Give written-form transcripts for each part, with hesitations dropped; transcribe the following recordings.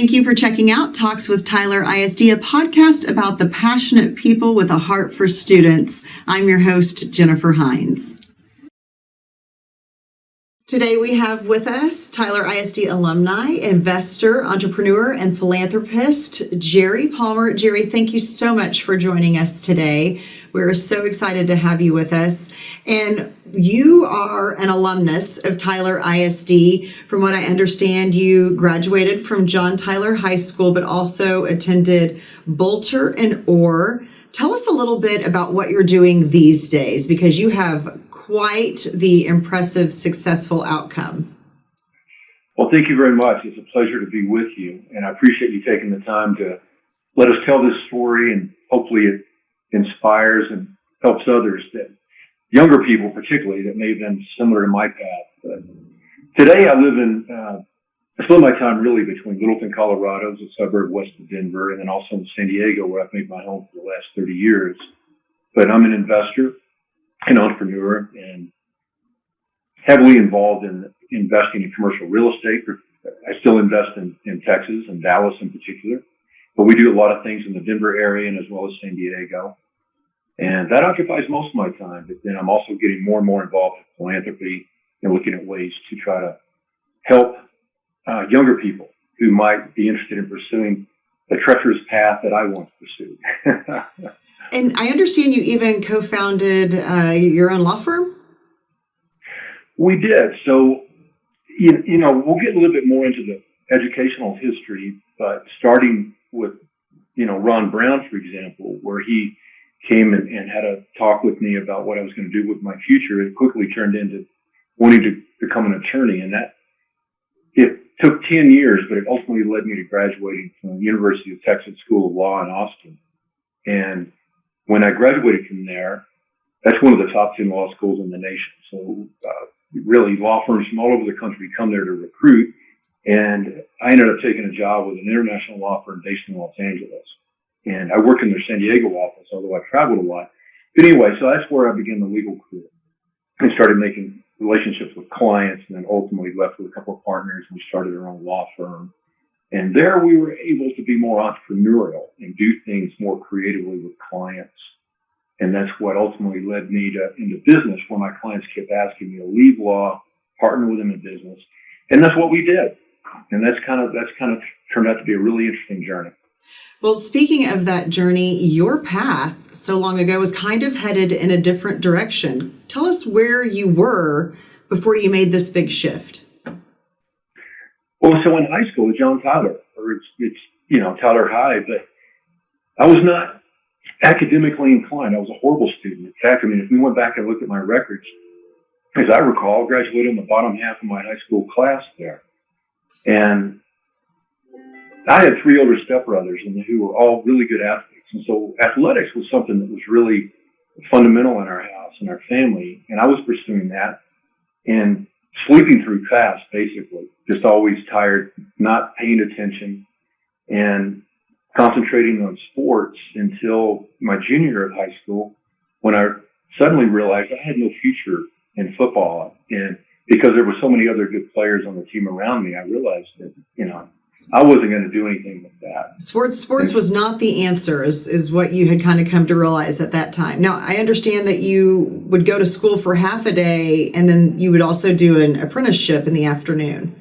Thank you for checking out Talks with Tyler ISD, a podcast about the passionate people with a heart for students. I'm your host, Jennifer Hines. Today we have with us Tyler ISD alumni, investor, entrepreneur, and philanthropist, Jerry Palmer. Jerry, thank you so much for joining us today. We're so excited to have you with us. And you are an alumnus of Tyler ISD. From what I understand, you graduated from John Tyler High School, but also attended Bolter and Orr. Tell us a little bit about what you're doing these days, because you have quite the impressive, successful outcome. Well, thank you very much. It's a pleasure to be with you, and I appreciate you taking the time to let us tell this story, and hopefully it inspires and helps others, that younger people particularly, that may have been similar to my path. But today I spend my time really between Littleton, Colorado, a suburb west of Denver, and then also in San Diego, where I've made my home for the last 30 years. But I'm an investor, an entrepreneur, and heavily involved in investing in commercial real estate. I still invest in Texas and Dallas in particular, but we do a lot of things in the Denver area and as well as San Diego. And that occupies most of my time. But then I'm also getting more and more involved in philanthropy and looking at ways to try to help younger people who might be interested in pursuing the treacherous path that I once pursued. And I understand you even co-founded your own law firm? We did. So, you know, we'll get a little bit more into the educational history, but starting with, Ron Brown, for example, where he came and had a talk with me about what I was going to do with my future, it quickly turned into wanting to become an attorney. And that, it took 10 years, but it ultimately led me to graduating from the University of Texas School of Law in Austin. And when I graduated from there, that's one of the top 10 law schools in the nation. So really, law firms from all over the country come there to recruit. And I ended up taking a job with an international law firm based in Los Angeles. And I worked in their San Diego office, although I traveled a lot. But anyway, so that's where I began the legal career and started making relationships with clients, and then ultimately left with a couple of partners and we started our own law firm. And there we were able to be more entrepreneurial and do things more creatively with clients. And that's what ultimately led me into business, where my clients kept asking me to leave law, partner with them in business. And that's what we did. And that's kind of turned out to be a really interesting journey. Well, speaking of that journey, your path so long ago was kind of headed in a different direction. Tell us where you were before you made this big shift. Well, so in high school at John Tyler, or it's Tyler High, but I was not academically inclined. I was a horrible student. In fact, if we went back and looked at my records, as I recall, I graduated in the bottom half of my high school class there. And I had three older stepbrothers who were all really good athletes. And so athletics was something that was really fundamental in our house and our family. And I was pursuing that and sleeping through class, basically, just always tired, not paying attention and concentrating on sports until my junior year of high school, when I suddenly realized I had no future in football. And because there were so many other good players on the team around me, I realized that, I wasn't going to do anything with that. Sports was not the answer, is what you had kind of come to realize at that time. Now, I understand that you would go to school for half a day, and then you would also do an apprenticeship in the afternoon.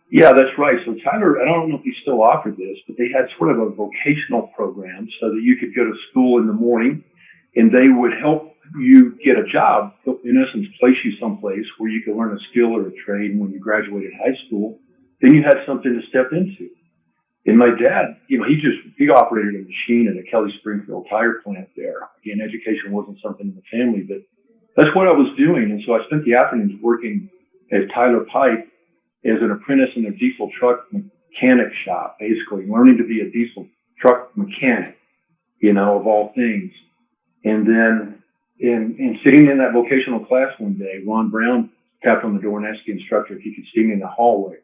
Yeah, that's right. So Tyler, I don't know if he still offered this, but they had sort of a vocational program so that you could go to school in the morning, and they would help you get a job, in essence, place you someplace where you could learn a skill or a trade. And when you graduated high school, then you had something to step into. And my dad, he operated a machine at a Kelly Springfield tire plant there. Again, education wasn't something in the family, but that's what I was doing. And so I spent the afternoons working at Tyler Pipe as an apprentice in a diesel truck mechanic shop, basically learning to be a diesel truck mechanic, of all things. And then in sitting in that vocational class one day, Ron Brown tapped on the door and asked the instructor if he could see me in the hallway.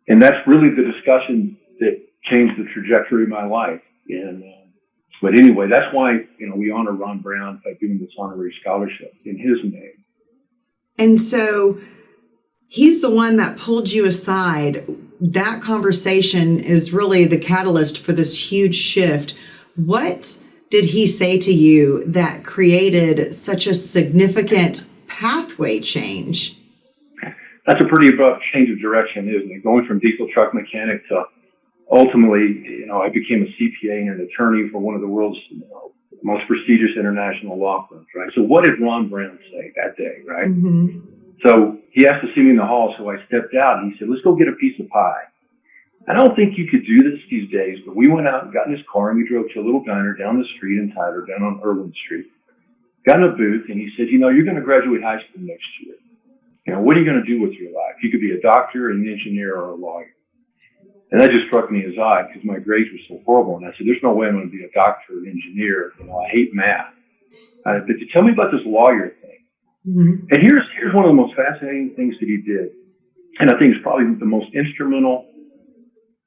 And that's really the discussion that changed the trajectory of my life. And but anyway, that's why we honor Ron Brown by giving this honorary scholarship in his name. And so he's the one that pulled you aside. that conversation is really the catalyst for this huge shift. What did he say to you that created such a significant pathway change? That's a pretty abrupt change of direction, isn't it? Going from diesel truck mechanic to ultimately, I became a CPA and an attorney for one of the world's most prestigious international law firms, right? So what did Ron Brown say that day, right? Mm-hmm. So he asked to see me in the hall, so I stepped out and he said, let's go get a piece of pie. I don't think you could do this these days, but we went out and got in his car and we drove to a little diner down the street in Tyler, down on Irwin Street. Got in a booth and he said, you're going to graduate high school next year. What are you going to do with your life? You could be a doctor, an engineer, or a lawyer. And that just struck me as odd because my grades were so horrible. And I said, there's no way I'm going to be a doctor or an engineer. I hate math. But tell me about this lawyer thing. Mm-hmm. And here's one of the most fascinating things that he did. And I think it's probably the most instrumental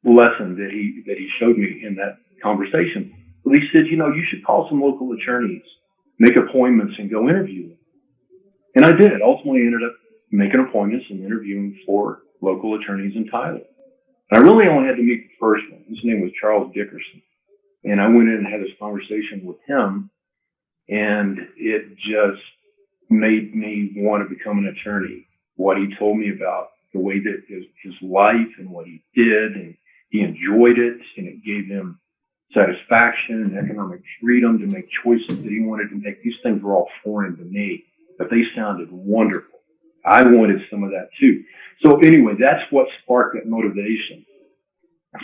lesson that he showed me in that conversation. Well, he said, you should call some local attorneys, make appointments, and go interview them. And I did. Ultimately, I ended up making appointments and interviewing 4 local attorneys in Tyler. And I really only had to meet the first one. His name was Charles Dickerson. And I went in and had this conversation with him, and it just made me want to become an attorney. What he told me about the way that his life and what he did, and he enjoyed it, and it gave him satisfaction and economic freedom to make choices that he wanted to make. These things were all foreign to me, but they sounded wonderful. I wanted some of that too. So anyway, that's what sparked that motivation.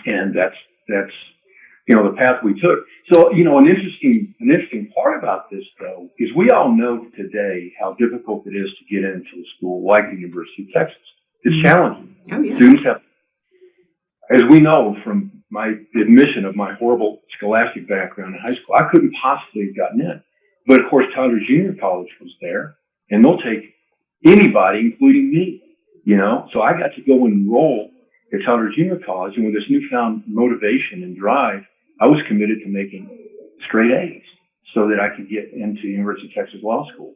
And that's the path we took. So, an interesting part about this though, is we all know today how difficult it is to get into a school like the University of Texas. It's challenging. Oh, yes. Students have, as we know from my admission of my horrible scholastic background in high school, I couldn't possibly have gotten in. But of course, Tyler Junior College was there, and they'll take anybody, including me, So I got to go and enroll at Tyler Junior College, and with this newfound motivation and drive, I was committed to making straight A's so that I could get into the University of Texas Law School.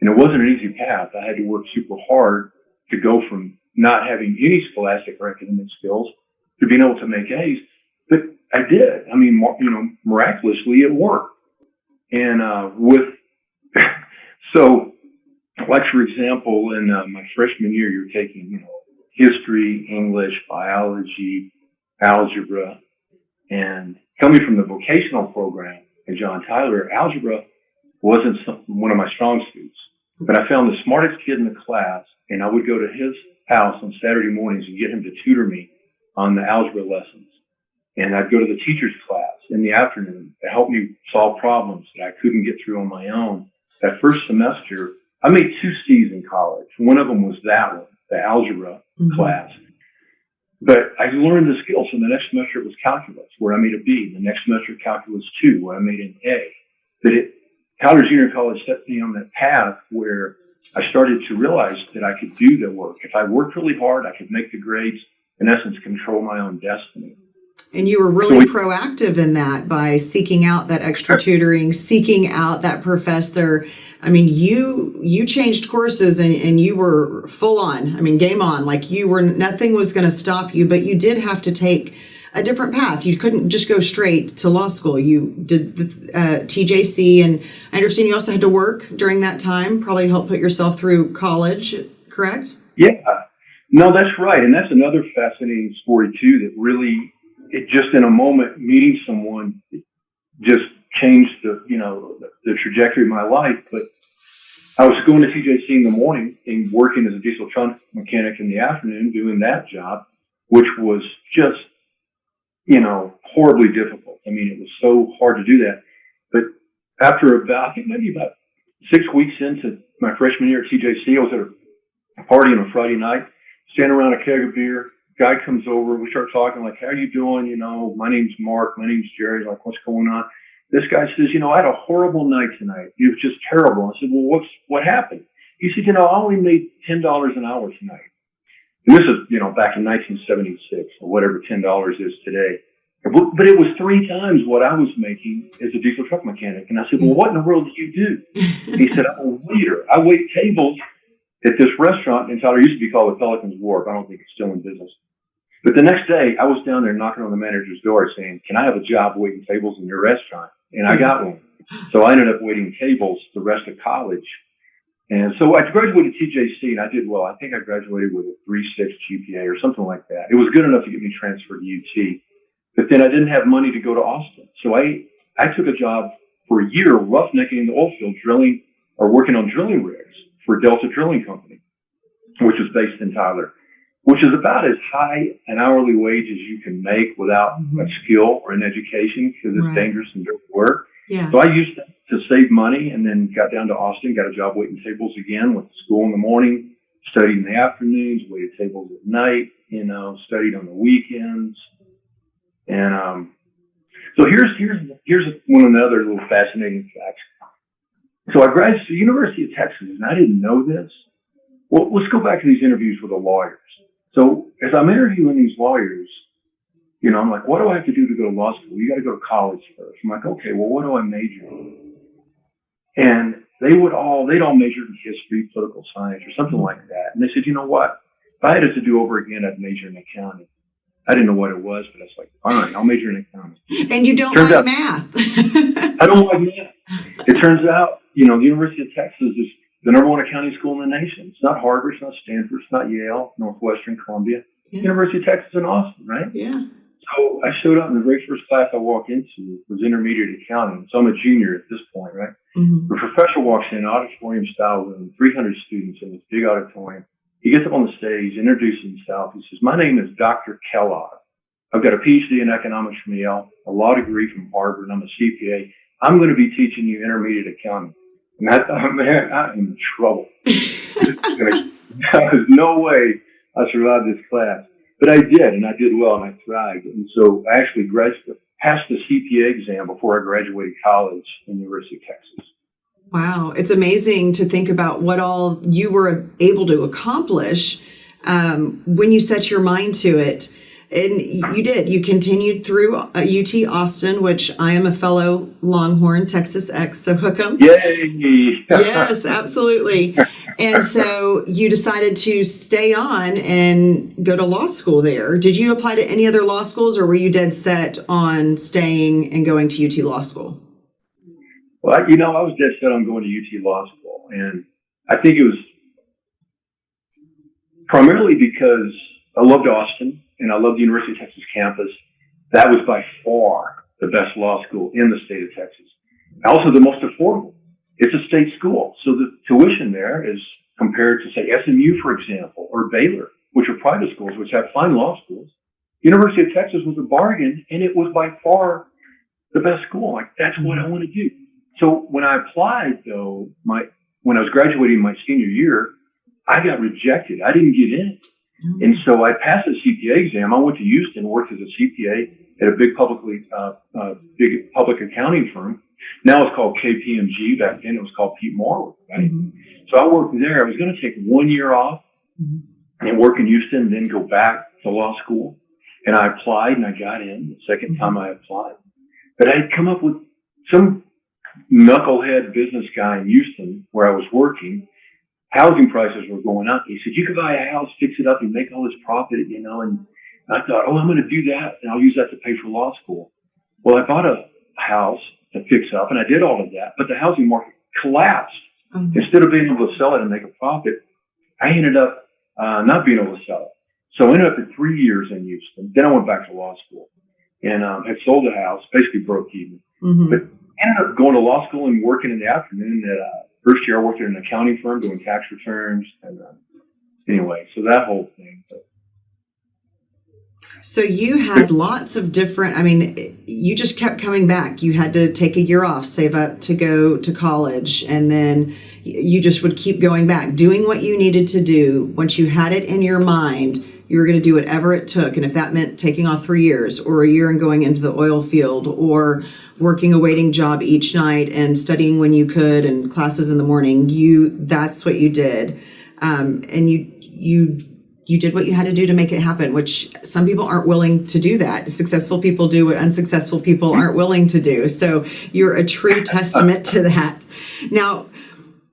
And it wasn't an easy path. I had to work super hard to go from not having any scholastic or academic skills to being able to make A's. But I did. Miraculously, it worked. And so, like, for example, in my freshman year, you're taking, history, English, biology, algebra, and coming from the vocational program at John Tyler, algebra wasn't one of my strong suits. But I found the smartest kid in the class, and I would go to his house on Saturday mornings and get him to tutor me on the algebra lessons. And I'd go to the teacher's class in the afternoon to help me solve problems that I couldn't get through on my own. That first semester, I made 2 C's in college. One of them was that one, the algebra class. But I learned the skills. So the next semester it was calculus, where I made a B. The next semester calculus 2, where I made an A. But Tyler Junior College set me on that path where I started to realize that I could do the work. If I worked really hard, I could make the grades, in essence, control my own destiny. And you were really proactive in that by seeking out that extra tutoring, seeking out that professor. You changed courses and you were full on. game on. Nothing was going to stop you, but you did have to take a different path. You couldn't just go straight to law school. You did the TJC, and I understand you also had to work during that time, probably help put yourself through college, correct? Yeah. No, that's right. And that's another fascinating story too, that really, it just in a moment, meeting someone, it just changed the trajectory of my life. But I was going to TJC in the morning and working as a diesel truck mechanic in the afternoon, doing that job, which was just, horribly difficult. It was so hard to do that. But after about 6 weeks into my freshman year at TJC, I was at a party on a Friday night, standing around a keg of beer. Guy comes over, we start talking, like, how are you doing? My name's Mark, my name's Jerry, like, what's going on? This guy says, I had a horrible night tonight. It was just terrible. I said, well, what happened? He said, I only made $10 an hour tonight. And this is, back in 1976, or whatever $10 is today. But it was 3 times what I was making as a diesel truck mechanic. And I said, well, what in the world do you do? He said, I'm a waiter. I wait tables at this restaurant in Tyler. It used to be called the Pelican's Wharf. I don't think it's still in business. But the next day, I was down there knocking on the manager's door saying, "Can I have a job waiting tables in your restaurant?" And I got one. So I ended up waiting tables the rest of college. And so I graduated TJC, and I did well. I think I graduated with a 3.6 GPA or something like that. It was good enough to get me transferred to UT. But then I didn't have money to go to Austin. So I took a job for a year roughnecking in the oil field, drilling or working on drilling rigs for Delta Drilling Company, which was based in Tyler, which is about as high an hourly wage as you can make without a skill or an education, because it's dangerous and dirty work. Yeah. So I used to save money, and then got down to Austin, got a job waiting tables again, went to school in the morning, studied in the afternoons, waited tables at night, studied on the weekends. And so here's one of the other little fascinating facts. So I graduated to the University of Texas, and I didn't know this. Well, let's go back to these interviews with the lawyers. So as I'm interviewing these lawyers, I'm like, what do I have to do to go to law school? You got to go to college first. I'm like, okay, well, what do I major in? And they'd all major in history, political science, or something like that. And they said, you know what? If I had it to do over again, I'd major in accounting. I didn't know what it was, but I was like, fine, I'll major in accounting. And you don't like math. I don't like math. It turns out, the University of Texas is the number one accounting school in the nation. It's not Harvard, it's not Stanford, it's not Yale, Northwestern, Columbia. Yeah. University of Texas in Austin, right? Yeah. So I showed up, and the very first class I walked into was intermediate accounting. So I'm a junior at this point, right? Mm-hmm. The professor walks in, auditorium style room, 300 students in this big auditorium. He gets up on the stage, introduces himself. He says, "My name is Dr. Kellogg. I've got a PhD in economics from Yale, a law degree from Harvard, and I'm a CPA. I'm going to be teaching you intermediate accounting." And I thought, man, I'm in trouble. There's no way I survived this class. But I did, and I did well, and I thrived. And so I actually passed the CPA exam before I graduated college in the University of Texas. Wow. It's amazing to think about what all you were able to accomplish when you set your mind to it. And you did. You continued through UT Austin, which I am a fellow Longhorn, Texas X, so hook 'em. Yay! Yes, absolutely. And so you decided to stay on and go to law school there. Did you apply to any other law schools, or were you dead set on staying and going to UT Law School? Well, I was dead set on going to UT Law School. And I think it was primarily because I loved Austin. And I love the University of Texas campus. That was by far the best law school in the state of Texas. Also the most affordable. It's a state school. So the tuition there is compared to, say, SMU, for example, or Baylor, which are private schools, which have fine law schools. University of Texas was a bargain, and it was by far the best school. Like, that's what I want to do. So when I applied, though, when I was graduating my senior year, I got rejected. I didn't get in. And so I passed the CPA exam. I went to Houston, worked as a CPA at a big big public accounting firm. Now it's called KPMG. Back then it was called Pete Morwood, right? Mm-hmm. So I worked there. I was going to take 1 year off and work in Houston, and then go back to law school. And I applied, and I got in the second time I applied. But I had come up with some knucklehead business guy in Houston where I was working. Housing prices were going up. He said, "You could buy a house, fix it up, and make all this profit, And I thought, I'm going to do that, and I'll use that to pay for law school. Well, I bought a house to fix up, and I did all of that, but the housing market collapsed. Mm-hmm. Instead of being able to sell it and make a profit, I ended up not being able to sell it. So I ended up at 3 years in Houston. Then I went back to law school and had sold a house, basically broke even. Mm-hmm. But ended up going to law school and working in the afternoon first year I worked at an accounting firm doing tax returns. And anyway, so that whole thing. So you had lots of different, you just kept coming back. You had to take a year off, save up to go to college. And then you just would keep going back, doing what you needed to do. Once you had it in your mind, you were going to do whatever it took. And if that meant taking off 3 years or a year and going into the oil field, or working a waiting job each night and studying when you could and classes in the morning, that's what you did. And you did what you had to do to make it happen, which some people aren't willing to do that. Successful people do what unsuccessful people aren't willing to do. So you're a true testament to that. Now,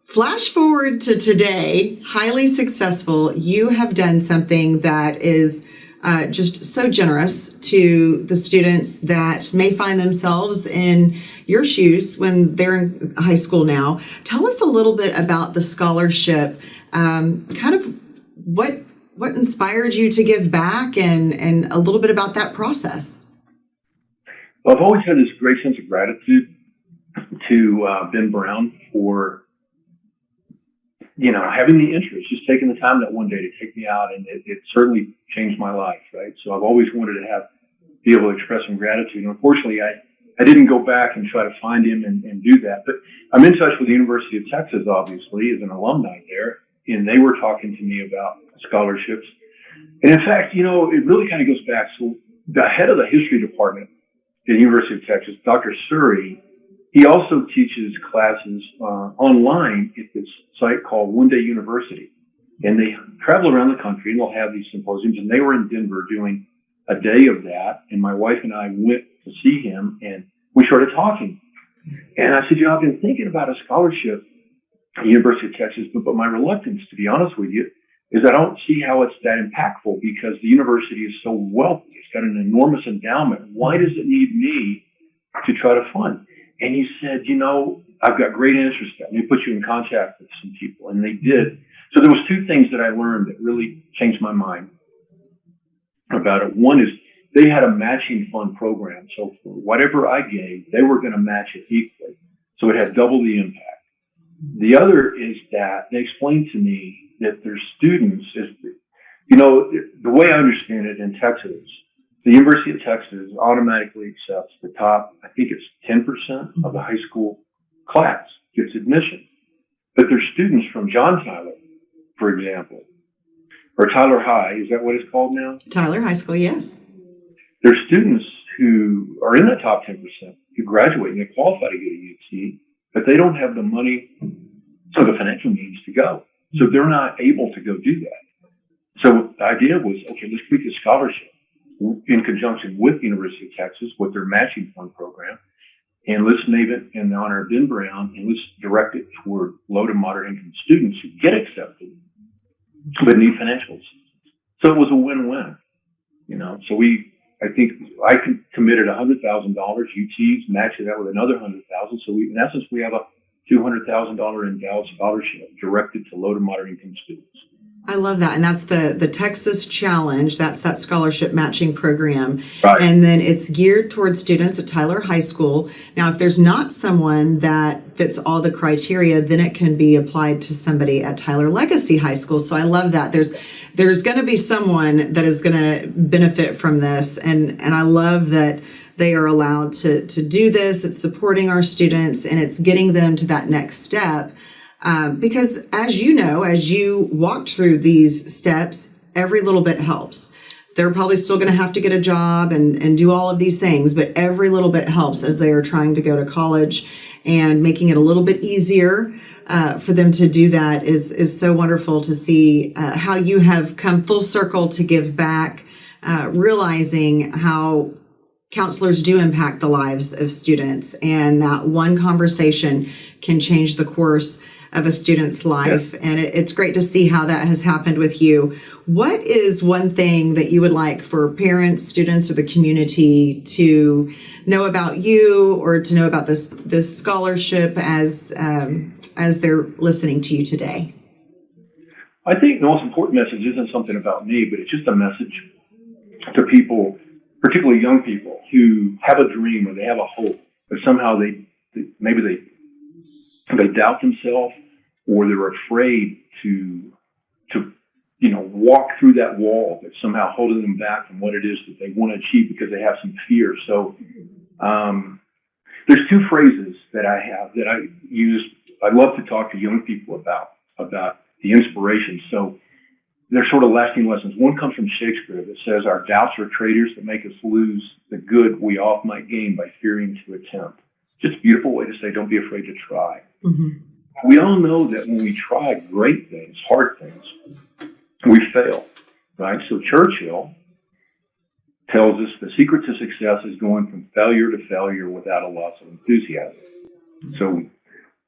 flash forward to today, highly successful. You have done something that is just so generous to the students that may find themselves in your shoes when they're in high school now. Tell us a little bit about the scholarship, kind of what inspired you to give back, and a little bit about that process. Well, I've always had this great sense of gratitude to Ben Brown for, having the interest, just taking the time that one day to take me out, and it certainly changed my life, right? So I've always wanted to be able to express some gratitude. And unfortunately, I didn't go back and try to find him and do that. But I'm in touch with the University of Texas, obviously, as an alumni there, and they were talking to me about scholarships. And in fact, it really kind of goes back. So the head of the history department at the University of Texas, Dr. Suri, he also teaches classes online at this site called One Day University. And they travel around the country and they'll have these symposiums. And they were in Denver doing a day of that. And my wife and I went to see him and we started talking. And I said, I've been thinking about a scholarship at the University of Texas, but my reluctance, to be honest with you, is I don't see how it's that impactful because the university is so wealthy. It's got an enormous endowment. Why does it need me to try to fund? And he said, I've got great interest. Let me put you in contact with some people. And they did. So there was two things that I learned that really changed my mind about it. One is they had a matching fund program. So for whatever I gave, they were going to match it equally. So it had double the impact. The other is that they explained to me that their students, the way I understand it in Texas, the University of Texas automatically accepts the top, I think it's 10% of the high school class gets admission. But there's students from John Tyler, for example, or Tyler High, is that what it's called now? Tyler High School, yes. There's students who are in the top 10% who graduate and they qualify to get a UT, but they don't have the money or the financial means to go. So they're not able to go do that. So the idea was, okay, let's create a scholarship in conjunction with the University of Texas with their matching fund program. And let's name it in honor of Ben Brown, and let's direct it toward low to moderate income students who get accepted but need financial assistance. So it was a win-win, So I think I committed $100,000, UTs matched that with another $100,000. So in essence, we have a $200,000 endowed scholarship directed to low to moderate income students. I love that. And that's the Texas Challenge. That's that scholarship matching program. Right. And then it's geared towards students at Tyler High School. Now, if there's not someone that fits all the criteria, then it can be applied to somebody at Tyler Legacy High School. So I love that. There's going to be someone that is going to benefit from this. And I love that they are allowed to do this. It's supporting our students and it's getting them to that next step. Because as you walked through these steps, every little bit helps. They're probably still going to have to get a job and do all of these things, but every little bit helps as they are trying to go to college, and making it a little bit easier for them to do that is so wonderful to see how you have come full circle to give back, realizing how counselors do impact the lives of students, and that one conversation can change the course of a student's life. Yes. And it's great to see how that has happened with you. What is one thing that you would like for parents, students, or the community to know about you, or to know about this scholarship as they're listening to you today? I think the most important message isn't something about me, but it's just a message to people, particularly young people who have a dream or they have a hope, but somehow they doubt themselves, or they're afraid to walk through that wall that's somehow holding them back from what it is that they want to achieve because they have some fear. So there's two phrases that I have that I use. I love to talk to young people about the inspiration. So they're sort of lasting lessons. One comes from Shakespeare that says, "Our doubts are traitors that make us lose the good we oft might gain by fearing to attempt." Just a beautiful way to say, don't be afraid to try. Mm-hmm. We all know that when we try great things, hard things, we fail, right? So Churchill tells us the secret to success is going from failure to failure without a loss of enthusiasm. So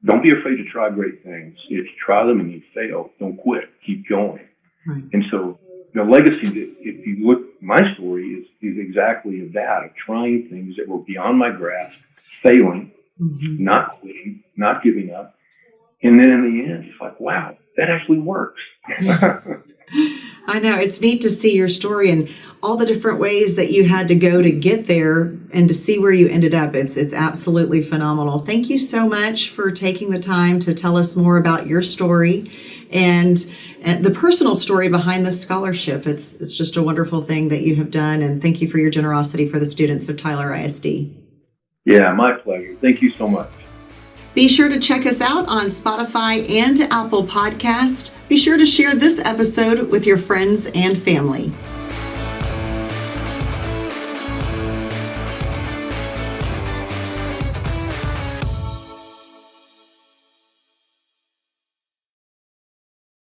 don't be afraid to try great things. If you try them and you fail, don't quit. Keep going. Right. And so the legacy that, if you look, my story is exactly of that, of trying things that were beyond my grasp, failing, not quitting, not giving up. And then in the end, it's like, wow, that actually works. I know. It's neat to see your story and all the different ways that you had to go to get there and to see where you ended up. It's absolutely phenomenal. Thank you so much for taking the time to tell us more about your story and the personal story behind this scholarship. It's just a wonderful thing that you have done. And thank you for your generosity for the students of Tyler ISD. Yeah, my pleasure. Thank you so much. Be sure to check us out on Spotify and Apple Podcast. Be sure to share this episode with your friends and family.